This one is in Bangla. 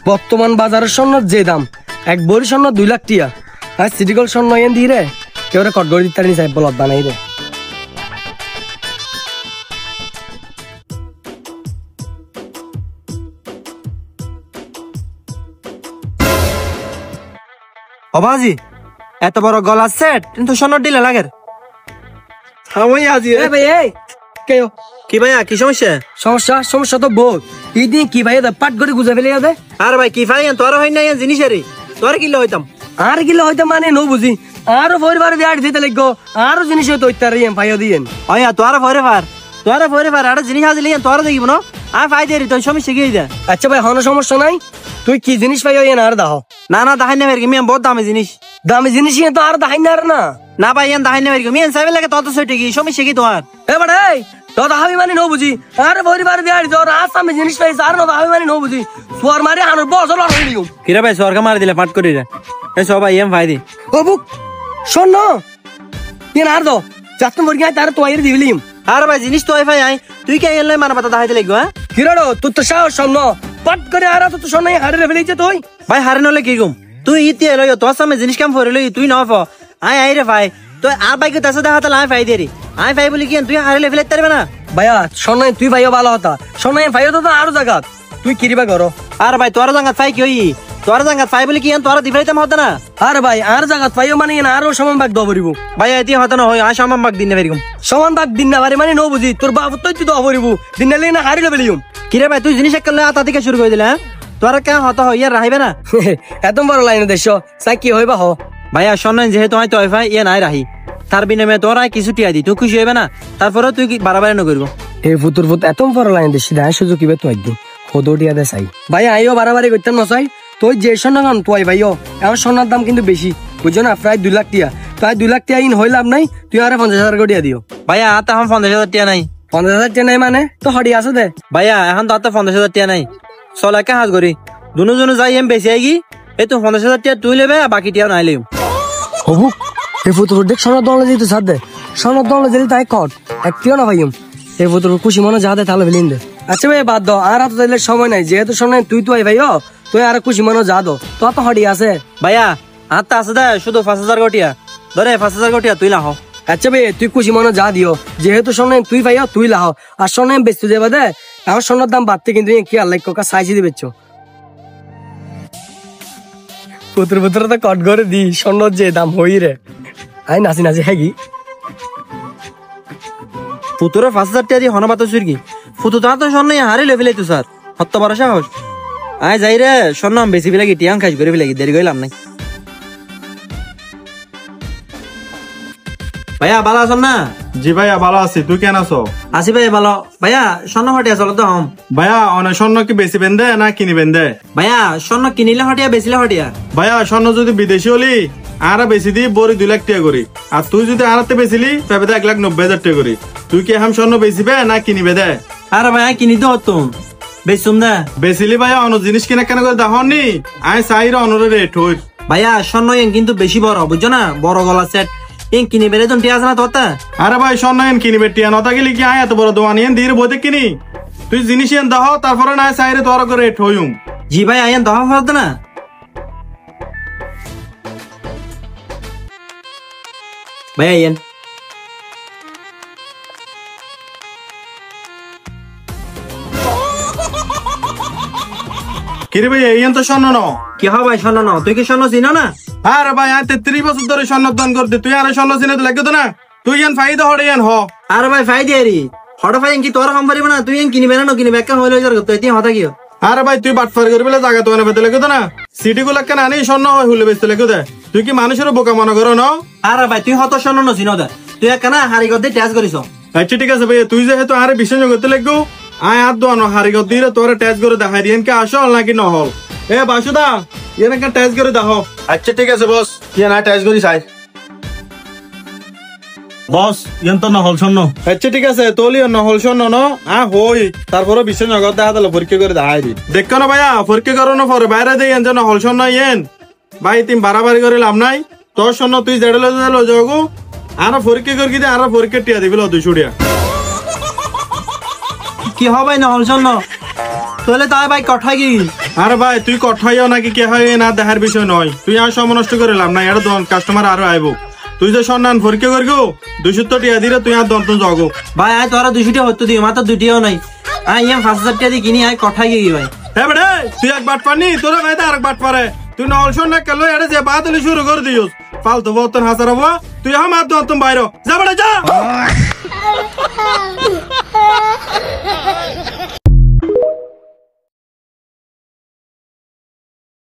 বর্তমান বাজারের স্বর্ণ যে দাম, এক ভরি স্বর্ণ 2 লাখ টিয়া। আর সিটি গোল্ড স্বর্ণ এন দিয়ে রে কেউ কট করে দিতে পারিনি সাহেব বলত বানাই রে। অবাজি এত বড় গলা সেট কিন্তু স্বর্ণ দিলে লাগের। আমি আজি ভাই এই কেউ কি ভাইয়া কি সমস্যা? সমস্যা তো বহুত। ইদিন কি ভাই পাট করে গুজা ফেলে দে। আর ভাই কি ভাই তোর হয় না জিনিসেরই তোর কিলো হইতাম আর কিলো হইতাম মানে নো বুঝি আরো পরিবার দিয়ে আট দিতে লাগবো আরো জিনিস হইতো ইত্যাদি ভাইও দিয়েন। অয়া তোর ভরে ভার আরো জিনিস আজিলি তোর দেখিব না আর ভাই দিয়ে তোর সমস্যা কি দে। আচ্ছা ভাই হনো সমস্যা নাই, তুই কি জিনিস পাইও এন আর দাও। না না দেখাই না ভাই আমি বহুত দামি জিনিস তো আর দেখাই না আর না। না ভাই এন দেখাই না ভাই আমি এন সাইবে লাগে তত সইটে কি সমস্যা কি তোমার? এবার এই তো দাহাবি মানে নো বুঝি আর পরিবার দিয়ে আট দিও আর আমি জিনিস পাইছি আর না দাহাবি মানে নো বুঝি সোয়ার মারি হানোর বছর লড়াই দিও। কিরে ভাই সরকার মারি দিলে পাট করি রে এই সবাই এম ভাই দি ও বুক শোন এন আর দো যাতন বর্গি তার তো আইর দিবলিম। আর ভাই জিনিস তো ভাই আই তুই কে এলে মানা পাতা দেখাইতে লাগবো? হ্যাঁ কিরড়ো তুই তো সাহস শোন পাট করে আর তো শোন হারে ফেলেছে তুই ভাই হারে নলে কি গুম তুই ইতি এলো তোর সামনে জিনিস কাম করে লই তুই না ফ আই রে ভাই তো আর ভাই কে তাসে দেখাতে লাই ভাই দেরি আই ভাই বলি কি তুই হারে ফেলে পারবে না? ভাইয়া শোন তুই ভাইও ভালো হতা শোন ভাইও তো আরো জায়গা তুই কিরিবা করো। আর ভাই তোর জায়গা ফাই কি হই তোর জায়গা ফাই বলি কি তোর দিবাইতাম হতো না। আর ভাই আর জায়গা পাইও মানে আরো সমান ভাগ দব পড়িব। ভাই এতি হতো না হয় আই সমান ভাগ দিন না ফেরিম সমান ভাগ দিন না পারে মানে নো বুঝি তোর বাবু তুই তো দব পড়িব দিন না লেনা হারিলে বেলিম। কিরে ভাই তুই জিনিস একলে আতা থেকে শুরু করে দিলা তোর কে হতো হয় ইয়ার রাহিবে না এত বড় লাইন দেশ সাই কি হইবা হ ভাইয়া শোনেন যেহেতু আমি তোর ভাই ইয়ে নাই রাহি তার বিনিময়ে তোর আই কিছু টিয়া দি তুই খুশি হইবে না তারপরে তুই কি বাড়াবাড়ি না করবো। এই ফুতুর ফুত এত বড় লাইন দেশ দেয় সুযোগ কিবে তো একদিন খোদটিয়া দে চাই ভাই আইও বাড়াবাড়ি করতাম না চাই তুই যে স্বর্ণ গান তুই ভাইও এখন স্বর্ণের দাম কিন্তু বেশি বুঝছো না প্রায় 2 লাখ টিয়া প্রায় 2 লাখ টিয়া ইন হই লাভ নাই তুই আর 50,000 কোটিয়া দিও। ভাইয়া আতা এখন 50,000 টিয়া নাই 50,000 টিয়া নাই মানে তো হড়ি আছে দে ভাইয়া এখন তো আতা 50,000 টিয়া নাই চল একা হাজ করি দুজনে যাই এম বেশি আইগি এই তো 50,000 টিয়া তুই লেবে বাকি টিয়া নাই লিম। হবু এই ফুতুর দেখ স্বর্ণ দলে যেতে সাথ দে স্বর্ণ দলে যেতে তাই কট একটিও না ভাইম এই ফুতুর খুশি মনে যা দে তাহলে ফেলিন দে। আচ্ছা ভাই বাদ দাও আর হাতে দিলে সময় নাই যেহেতু স্বর্ণ তুই তো ভাইও তুই আর খুশি মনে যা দো তো তো হড়ি আছে ভাইয়া হাতটা আছে দে শুধু 5,000 কোটিয়া ধরে 5,000 কোটিয়া তুই লাহ। আচ্ছা ভাই তুই খুশি মনে যা দিও যেহেতু স্বর্ণ তুই ভাইও তুই লাহ আর স্বর্ণ বেচতে যাবে দে এখন স্বর্ণের দাম বাড়তে কিন্তু কি আল্লাহ কোকা সাইজি দিবেছ পুত্র পুত্র তো কট করে দি স্বর্ণ যে দাম হই রে আই নাচি নাচি হ্যাঁ কি পুতুরে 5,000 টিয়া দি হনবাত সুরগি ফুতু তো স্বর্ণ হারে লেভেলে তো স্যার হত্য বড় সাহস আয় যাই রে স্বর্ণ বেশি বিলাগি টিয়াং খাইস করে বিলাগি দেরি গইলাম নাই। ভাইয়া ভালো আছো না? জি ভাইয়া ভালো আছি, তুই কেন আছো? আসি ভাই ভালো। ভাইয়া স্বর্ণ হটিয়া চলো তো হম। ভাইয়া অনেক স্বর্ণ কি বেশি বেঁধে না কিনি বেঁধে? ভাইয়া স্বর্ণ কিনিলে হটিয়া বেচিলে হটিয়া? ভাইয়া স্বর্ণ যদি বিদেশি হলি আর বেশি দি বড়ি 2 লাখ টাকা করি আর তুই যদি আরতে বেচিলি তবে 1,90,000 টাকা করি। তুই কি এখন স্বর্ণ বেচিবে না কিনিবে দে? আরে ভাইয়া কিনি তো হতুম বেচুম না বেচিলি ভাইয়া অন্য জিনিস কিনা কেন করে দেখনি আয় চাইর অনরে রেট হই। ভাইয়া স্বর্ণ কিন্তু বেশি বড় বুঝছো না বড় গলা সেট এন কিনি বেড়ে তো টিয়া আছে না তোরটা? আরে ভাই স্বর্ণ এন কিনিবে টিয়া নতা গেলি কি আয় এত বড় দোকান এন ধীরে বইতে কিনি তুই জিনিস এন দাও তারপরে না চাইরে তোর করে রেট হইম। জি ভাই আইন দহা ফরত না ভাই আইন কিরে ভাই এই তো স্বর্ণ ন কি হয় ভাই স্বর্ণ ন তুই কি স্বর্ণ চিনো না? আরে ভাই আয় 33 বছর ধরে স্বর্ণ দান করতে তুই আর স্বর্ণ চিনে তো লাগতো না তুই এন ফাইদা হড়ে এন হ। আরে ভাই ফাই দিয়ারি হড় ফাই কি তোর কম পারিব না তুই এন কিনিবে না কিনিবে একটা হইলো যার তুই এতি হতা কি? আরে ভাই তুই বাটফার করে বলে জায়গা তো বেতে লাগতো না সিটি গুলা কেন আনি স্বর্ণ হয় হুলে বেচতে লাগতো দে তুই কি মানুষের বোকা মনে করো না? আরে ভাই তুই হত স্বর্ণ ন চিনো দে তুই একখানা হারি গদে ট্যাচ করিস। আচ্ছা ঠিক আছে ভাই তুই যেহেতু আরে বিশ্বাস করতে লাগবো আয় আর দোয়ানো হারি গদ দিয়ে তোরে ট্যাচ করে দেখাই দিয়েন কে আসল নাকি নহল। এ বাসুদা এর একটা ট্যাচ করে দেখো। আচ্ছা ঠিক আছে বস কি না ট্যাচ করি চাই বস ইয়ান তো নহল স্বর্ণ। আচ্ছা ঠিক আছে তোলিও নহল স্বর্ণ ন হই তারপরে বিশ্বাস নগর দেখা দিল পরীক্ষা করে দেখাই দি দেখো না ভাইয়া পরীক্ষা করো না পরে বাইরে দিয়ে এন নহল স্বর্ণ ইয়েন ভাই তুমি বাড়াবাড়ি করে লাভ নাই তোর স্বর্ণ তুই জেডে লো যাগো আর পরীক্ষা করি দে আর পরীক্ষা টিয়া দিবি 200 টাকা। কি হবে নহল স্বর্ণ তাহলে তাই ভাই কঠাই কি আরে ভাই তুই কঠাইও নাকি কে হয় না দেখার বিষয় নয়, তুই আর সময় নষ্ট করে লাভ নাই, এটা কাস্টমার আরো আইব। তুই যে সন্ধান পরীক্ষা করবো 200 টিয়া দিলে তুই আর দন্ত জগো। ভাই আয় তোরা 200 টাকা হতো দিও, মাত্র 2টিও নাই। আয় ইয়াম 5000 টাকা দিয়ে কিনি, আয় কঠাই গিয়ে ভাই। হ্যাঁ বেড়ে তুই এক বাট পানি তোরা ভাই আর এক বাট পারে, তুই নহল শোন না কেলো এটা যে বাত শুরু করে দিস ফালতু বর্তন হাজার হবো, তুই আমার দন্ত বাইর যা বেড়ে যা।